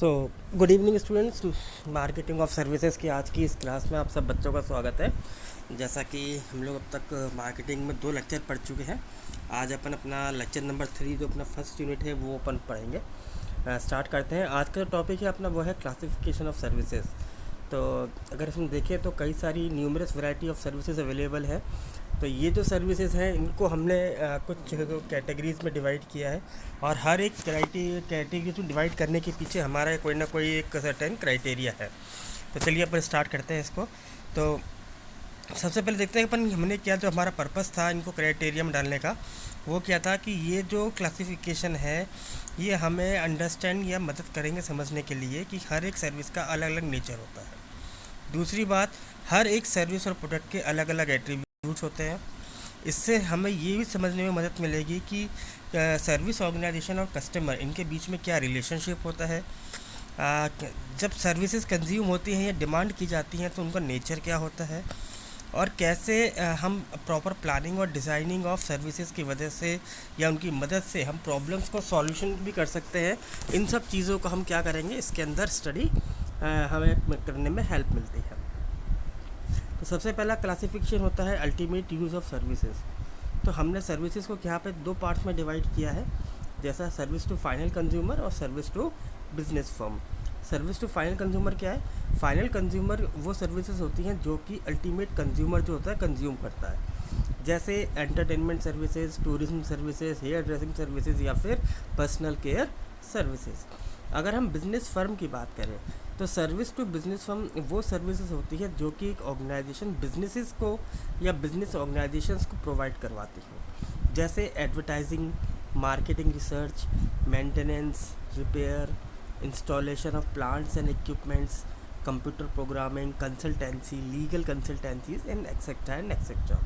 So good evening students. Marketing of services की आज की इस क्लास में आप सब बच्चों का स्वागत है। जैसा कि हम लोग अब तक मार्केटिंग में 2 लेक्चर पढ़ चुके हैं। आज अपन अपना लेक्चर नंबर 3 जो अपना फर्स्ट यूनिट है वो अपन पढ़ेंगे। स्टार्ट करते हैं। आज का जो टॉपिक है अपना वो है क्लासिफिकेशन ऑफ सर्विसेज। तो अगर हम देखें तो कई सारी numerous variety of services available है। तो ये जो सर्विसेज हैं इनको हमने कुछ कैटेगरीज़ में डिवाइड किया है, और हर एक कैटेगरीज में डिवाइड करने के पीछे हमारा कोई ना कोई एक सर्टेन क्राइटेरिया है। तो चलिए अपन स्टार्ट करते हैं इसको। तो सबसे पहले देखते हैं अपन हमने क्या, जो हमारा पर्पस था इनको क्राइटेरिया में डालने का, वो क्या था कि ये जो क्लासिफिकेशन है ये हमें अंडरस्टैंड या मदद करेंगे समझने के लिए कि हर एक सर्विस का अलग अलग नेचर होता है। दूसरी बात, हर एक सर्विस और प्रोडक्ट के अलग अलग एट्रीब्यूट्स होते हैं। इससे हमें ये भी समझने में मदद मिलेगी कि सर्विस ऑर्गेनाइजेशन और कस्टमर इनके बीच में क्या रिलेशनशिप होता है। जब सर्विसेज कंज्यूम होती हैं या डिमांड की जाती हैं तो उनका नेचर क्या होता है, और कैसे हम प्रॉपर प्लानिंग और डिज़ाइनिंग ऑफ सर्विसेज की वजह से या उनकी मदद से हम प्रॉब्लम्स को सॉल्यूशन भी कर सकते हैं। इन सब चीज़ों को हम क्या करेंगे, इसके अंदर स्टडी हमें करने में हेल्प मिलती है। तो सबसे पहला क्लासिफिकेशन होता है अल्टीमेट यूज़ ऑफ सर्विसेज। तो हमने सर्विसेज को यहाँ पे 2 पार्ट्स में डिवाइड किया है, जैसा सर्विस टू फाइनल कंज्यूमर और service to business firm. Service to final consumer क्या है? फाइनल कंज्यूमर वो सर्विसेज होती हैं जो कि अल्टीमेट कंज्यूमर जो होता है कंज्यूम करता है, जैसे entertainment services, tourism services, hair dressing services या फिर पर्सनल केयर सर्विसेज। अगर हम बिज़नेस फर्म की बात करें तो सर्विस टू बिज़नेस फर्म वो सर्विसेज होती है जो कि एक ऑर्गेनाइजेशन बिजनेसेस को या बिज़नेस ऑर्गेनाइजेशंस को प्रोवाइड करवाती है, जैसे advertising, marketing, research, maintenance, repair, installation of plants and equipments, computer programming, consultancy, legal consultancies and etcetera.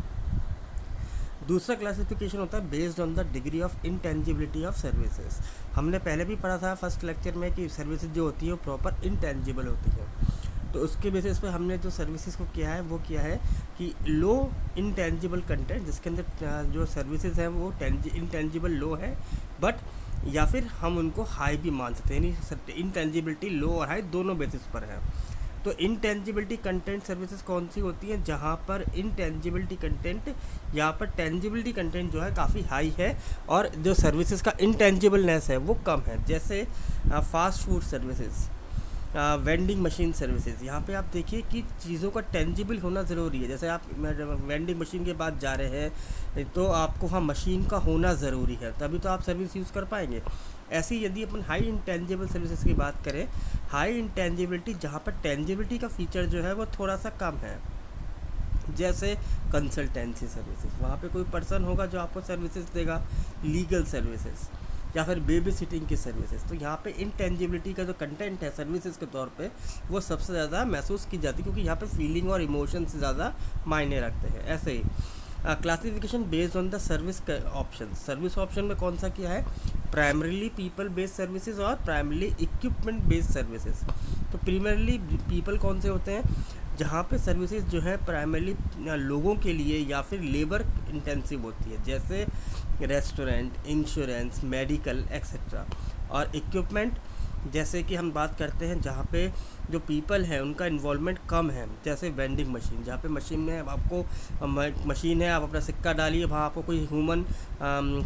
दूसरा क्लासिफिकेशन होता है based on the degree of intangibility of services. हमने पहले भी पढ़ा था फर्स्ट लेक्चर में कि सर्विसेज जो होती है वो प्रॉपर इंटेंजिबल होती है। तो उसके बेसिस पे हमने जो सर्विसेज को किया है वो किया है कि लो इंटेंजिबल कंटेंट, जिसके अंदर जो सर्विसेज हैं वो इंटेंजिबल लो है, बट या फिर हम उनको हाई भी मान सकते हैं, यानी इंटेंजिबिलिटी लो और हाई दोनों बेसिस पर है। तो इनटेंजिबिलिटी कंटेंट सर्विसेज कौन सी होती हैं? जहाँ पर इनटेंजिबिलिटी कंटेंट, यहाँ पर टेंजिबिलिटी कंटेंट जो है काफ़ी हाई है और जो सर्विसेज का इनटेंजिबलनेस है वो कम है, जैसे fast food services, vending machine services. यहाँ पे आप देखिए कि चीज़ों का टेंजिबल होना ज़रूरी है। जैसे आप वेंडिंग मशीन के पास जा रहे हैं तो आपको वहाँ मशीन का होना ज़रूरी है, तभी तो आप सर्विस यूज़ कर पाएंगे। ऐसी यदि अपन हाई इंटेंजिबल सर्विसेज की बात करें, हाई इंटेंजिबिलिटी जहाँ पर टेंजिबिलिटी का फीचर जो है वो थोड़ा सा कम है, जैसे कंसल्टेंसी सर्विसेज, वहाँ पे कोई पर्सन होगा जो आपको सर्विसेज देगा, लीगल सर्विसेज या फिर बेबी सिटिंग की सर्विसेज। तो यहाँ पे इंटेंजिबिलिटी का जो कंटेंट है सर्विसेज के तौर पे वो सबसे ज़्यादा महसूस की जाती है, क्योंकि यहाँ पे फीलिंग और इमोशन से ज़्यादा मायने रखते हैं। ऐसे ही classification based on the service option. Service option में कौन सा किया है? प्राइमरीली पीपल बेस्ड सर्विसेज और प्राइमरीली इक्विपमेंट बेस्ड सर्विसेज। तो प्राइमरीली पीपल कौन से होते हैं? जहाँ पे सर्विसेज जो है प्राइमरीली लोगों के लिए या फिर लेबर इंटेंसिव होती है, जैसे रेस्टोरेंट, इंश्योरेंस, मेडिकल एक्सेट्रा। और इक्विपमेंट जैसे कि हम बात करते हैं जहाँ पे जो पीपल हैं उनका इन्वॉल्वमेंट कम है, जैसे वेंडिंग मशीन, जहाँ पे मशीन में आपको मशीन है, आप अपना सिक्का डालिए, वहाँ आपको कोई ह्यूमन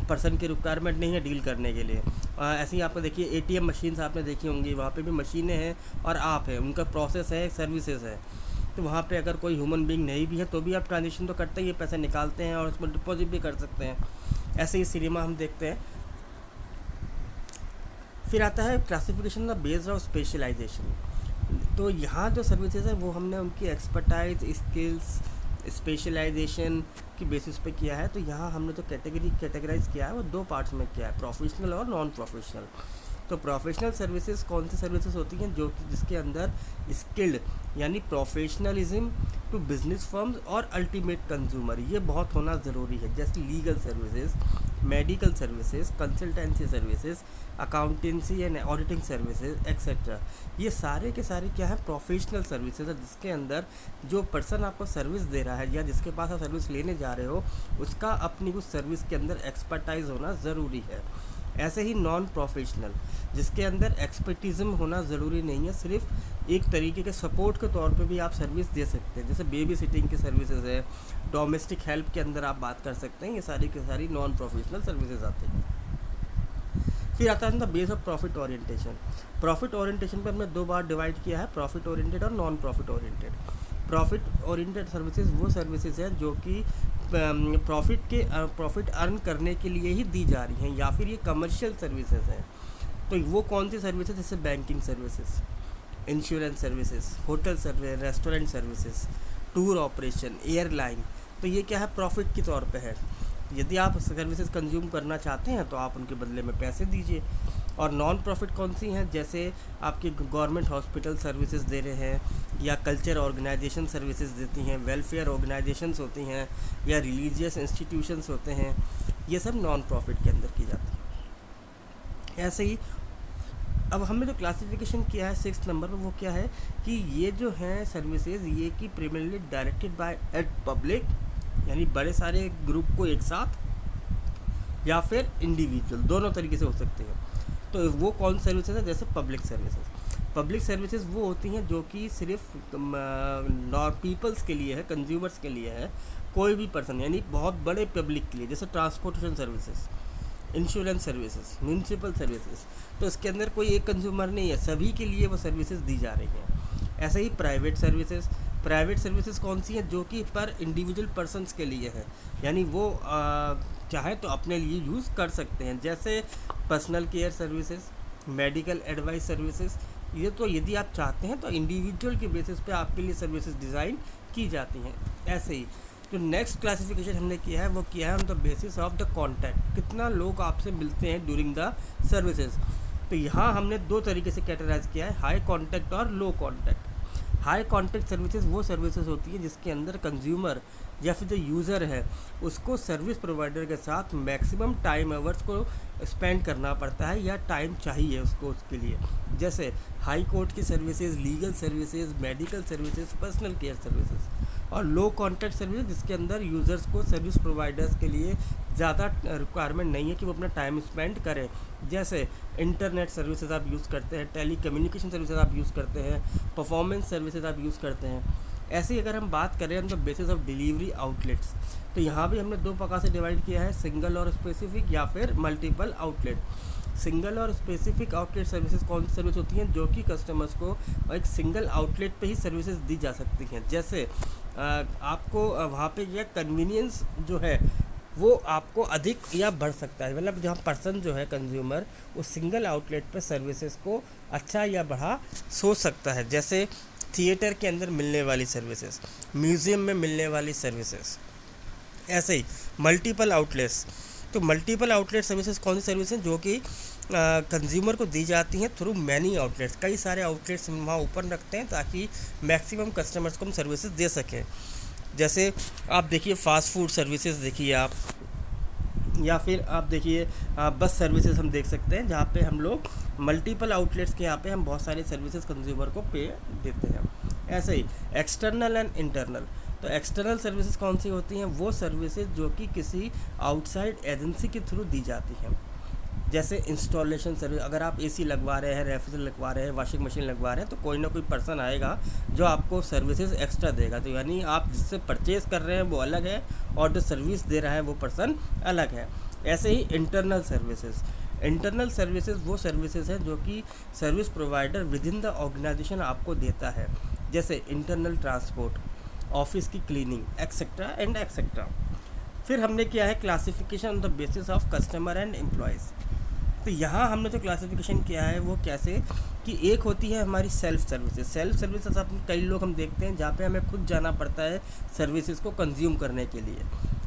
पर्सन की रिक्वायरमेंट नहीं है डील करने के लिए। ऐसे ही आपको देखिए एटीएम मशीन्स आपने देखी होंगी, वहाँ पे भी मशीनें हैं और आप हैं, उनका प्रोसेस है, सर्विसेज है। तो वहाँ पे अगर कोई ह्यूमन बीइंग नहीं भी है तो भी आप ट्रांजेक्शन तो करते ही, पैसे निकालते हैं और उसमें डिपॉजिट भी कर सकते हैं। ऐसे ही सिनेमा हम देखते हैं। फिर आता है classification the based of specialization. तो यहाँ जो सर्विसेज है वो हमने उनकी एक्सपर्टाइज, स्किल्स, स्पेशलाइजेशन की बेसिस पे किया है। तो यहाँ हमने जो कैटेगराइज किया है वो 2 पार्ट्स में किया है, प्रोफेशनल और नॉन प्रोफेशनल। तो प्रोफेशनल सर्विसेज कौन सी सर्विसेज होती हैं? जो कि जिसके अंदर स्किल्ड यानी प्रोफेशनलिज्म टू बिजनेस फर्म्स और अल्टीमेट कंज्यूमर ये बहुत होना ज़रूरी है, जैसे legal services, medical services, consultancy services, accountancy and auditing services etcetera. ये सारे के सारे क्या है? प्रोफेशनल सर्विसेज है, जिसके अंदर जो पर्सन आपको सर्विस दे रहा है या जिसके पास आप सर्विस लेने जा रहे हो उसका अपनी उस सर्विस के अंदर एक्सपर्टाइज होना ज़रूरी है। ऐसे ही नॉन प्रोफेशनल, जिसके अंदर एक्सपर्टिज्म होना ज़रूरी नहीं है, सिर्फ एक तरीके के सपोर्ट के तौर पे भी आप सर्विस दे सकते हैं। जैसे बेबी सिटिंग की सर्विसेज है, डोमेस्टिक हेल्प के अंदर आप बात कर सकते हैं, ये सारी की सारी नॉन प्रोफेशनल सर्विसेज आती हैं। फिर आता है the base of profit orientation. Profit orientation पे हमने दो बार डिवाइड किया है, प्रॉफिट ओरिएंटेड और non profit oriented. Profit oriented services वो सर्विसेज हैं जो कि प्रॉफिट अर्न करने के लिए ही दी जा रही हैं, या फिर ये कमर्शियल सर्विसेज हैं। तो वो कौन सी सर्विसेज, जैसे banking services, insurance services, hotel service, restaurant services, tour operation, airline, तो ये क्या है, प्रॉफिट के तौर पे है। यदि आप सर्विसेज कंज्यूम करना चाहते हैं तो आप उनके बदले में पैसे दीजिए। और नॉन प्रॉफिट कौन सी हैं, जैसे आपके गवर्नमेंट हॉस्पिटल सर्विसेज दे रहे हैं, या कल्चर ऑर्गेनाइजेशन सर्विसेज देती हैं, वेलफेयर ऑर्गेनाइजेशंस होती हैं, या रिलीजियस इंस्टीट्यूशंस होते हैं, ये सब नॉन प्रॉफिट के अंदर की जाती हैं। ऐसे ही अब हमने जो क्लासिफिकेशन किया है 6 नंबर पर, वो क्या है कि ये जो हैं सर्विसेज, ये कि primarily directed by eight public, यानी बड़े सारे ग्रुप को एक साथ, या फिर इंडिविजुअल, दोनों तरीके से हो सकते हैं। तो वो कौन सर्विसेज है, जैसे पब्लिक सर्विसेज। पब्लिक सर्विसेज वो होती हैं जो कि सिर्फ पीपल्स के लिए है, कंज्यूमर्स के लिए है, कोई भी पर्सन, यानी बहुत बड़े पब्लिक के लिए, जैसे transportation services, insurance services, municipal services. तो इसके अंदर कोई एक कंज्यूमर नहीं है, सभी के लिए वो सर्विसेज दी जा रही हैं। ऐसे ही प्राइवेट सर्विसेज। प्राइवेट सर्विसेज कौन सी हैं, जो कि पर इंडिविजुअल पर्सनस के लिए है, यानी वो चाहे तो अपने लिए यूज़ कर सकते हैं, जैसे personal care services, medical advice services. ये तो यदि आप चाहते हैं तो इंडिविजुअल के बेसिस पे आपके लिए सर्विसेज डिज़ाइन की जाती हैं। ऐसे ही जो नेक्स्ट क्लासिफिकेशन हमने किया है वो किया है on the basis of the contact, कितना लोग आपसे मिलते हैं ड्यूरिंग द सर्विसेज। तो यहाँ हमने दो तरीके से कैटेगराइज किया है, हाई कॉन्टैक्ट और लो कॉन्टैक्ट। हाई कॉन्टैक्ट सर्विसेज वो सर्विसेज होती हैं जिसके अंदर कंज्यूमर या फिर जो यूज़र है उसको सर्विस प्रोवाइडर के साथ मैक्सिमम टाइम आवर्स को स्पेंड करना पड़ता है, या टाइम चाहिए उसको उसके लिए, जैसे हाई कोर्ट की services, legal services, medical services, personal care services. और लो कॉन्टैक्ट सर्विस जिसके अंदर यूज़र्स को सर्विस प्रोवाइडर्स के लिए ज़्यादा रिक्वायरमेंट नहीं है कि वो अपना टाइम स्पेंड करें, जैसे इंटरनेट सर्विसेज आप यूज़ करते हैं, टेली कम्युनिकेशन सर्विसेज आप यूज़ करते हैं, परफॉर्मेंस सर्विसेज आप यूज़ करते हैं। ऐसे ही अगर हम बात करें on the basis of delivery outlets, तो यहाँ भी हमने दो प्रकार से डिवाइड किया है, सिंगल और स्पेसिफिक या फिर मल्टीपल आउटलेट। सिंगल और स्पेसिफिक आउटलेट सर्विसेज कौन सी सर्विस होती हैं, जो कि कस्टमर्स को एक सिंगल आउटलेट पे ही सर्विसेज दी जा सकती हैं, जैसे आपको वहाँ पे यह कन्वीनियंस जो है वो आपको अधिक या बढ़ सकता है, मतलब जहाँ पर्सन जो है कंज्यूमर वो सिंगल आउटलेट पे सर्विसेज को अच्छा या बढ़ा सोच सकता है, जैसे थिएटर के अंदर मिलने वाली सर्विसेज, म्यूज़ियम में मिलने वाली सर्विसेज। ऐसे ही मल्टीपल आउटलेट्स, तो मल्टीपल आउटलेट सर्विसेज कौन सी सर्विस हैं, जो कि कंज्यूमर को दी जाती हैं थ्रू मैनी आउटलेट्स, कई सारे आउटलेट्स वहाँ ओपन रखते हैं ताकि मैक्सिमम कस्टमर्स को हम सर्विसेज दे सकें। जैसे आप देखिए फास्ट फूड सर्विसेज देखिए आप, या फिर आप देखिए बस सर्विसेज हम देख सकते हैं, जहाँ पे हम लोग मल्टीपल आउटलेट्स के यहाँ पे हम बहुत सारी सर्विसेज कंज्यूमर को पे देते हैं। ऐसे ही एक्सटर्नल एंड इंटरनल, तो एक्सटर्नल सर्विसेज कौन सी होती हैं, वो सर्विसेज जो कि किसी आउटसाइड एजेंसी के थ्रू दी जाती हैं, जैसे इंस्टॉलेशन सर्विस, अगर आप एसी लगवा रहे हैं, रेफ्रिजरेटर लगवा रहे हैं, वॉशिंग मशीन लगवा रहे हैं, तो कोई ना कोई पर्सन आएगा जो आपको सर्विसेज एक्स्ट्रा देगा, तो यानी आप जिससे परचेज़ कर रहे हैं वो अलग है और जो सर्विस दे रहा है वो पर्सन अलग है। ऐसे ही इंटरनल सर्विसेज, इंटरनल सर्विसेज वो सर्विसेज हैं जो कि service provider within the organization आपको देता है, जैसे इंटरनल ट्रांसपोर्ट, ऑफिस की क्लीनिंग, एक्सेट्रा एंड एक्सेट्रा। फिर हमने किया है classification on the basis of customer and employees. तो यहाँ हमने जो क्लासिफिकेशन किया है वो कैसे कि एक होती है हमारी सेल्फ सर्विसेज। सेल्फ सर्विसेज आप कई लोग हम देखते हैं जहाँ पे हमें खुद जाना पड़ता है सर्विसेज को कंज्यूम करने के लिए,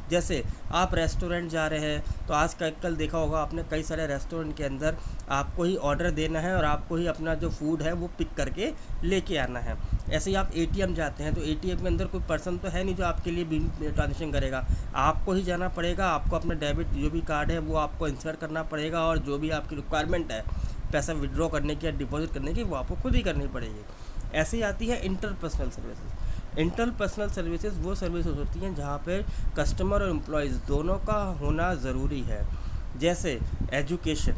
जैसे आप रेस्टोरेंट जा रहे हैं तो आज कल देखा होगा आपने कई सारे रेस्टोरेंट के अंदर आपको ही ऑर्डर देना है और आपको ही अपना जो फूड है वो पिक करके लेके आना है। ऐसे ही आप एटीएम जाते हैं तो एटीएम के अंदर कोई पर्सन तो है नहीं जो आपके लिए ट्रांजेक्शन करेगा, आपको ही जाना पड़ेगा, आपको अपना डेबिट जो भी कार्ड है वो आपको इंसर्ट करना पड़ेगा और जो भी आपकी रिक्वायरमेंट है पैसा विड्रॉ करने की या डिपॉजिट करने की वो आपको खुद ही करनी पड़ेगी। ऐसे ही आती है इंटरपर्सनल सर्विसेज। इंटरपर्सनल सर्विसेज वो सर्विसेज होती हैं जहाँ पे कस्टमर और एम्प्लॉयज़ दोनों का होना ज़रूरी है, जैसे एजुकेशन,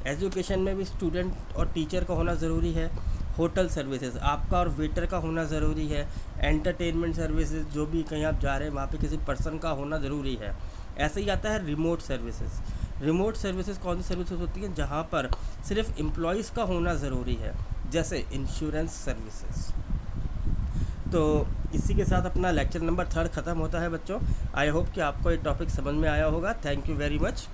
एजुकेशन में भी स्टूडेंट और टीचर का होना ज़रूरी है। होटल सर्विसेज, आपका और वेटर का होना ज़रूरी है। एंटरटेनमेंट सर्विसेज, जो भी कहीं आप जा रहे हैं वहाँ पे किसी पर्सन का होना ज़रूरी है। ऐसे ही आता है रिमोट सर्विसेज। रिमोट सर्विसेज कौन सी सर्विसेज होती हैं? जहाँ पर सिर्फ एम्प्लॉयज़ का होना ज़रूरी है, जैसे इंश्योरेंस सर्विसेज। तो इसी के साथ अपना लेक्चर नंबर 3 ख़त्म होता है बच्चों। आई होप कि आपको ये टॉपिक समझ में आया होगा। Thank you very much.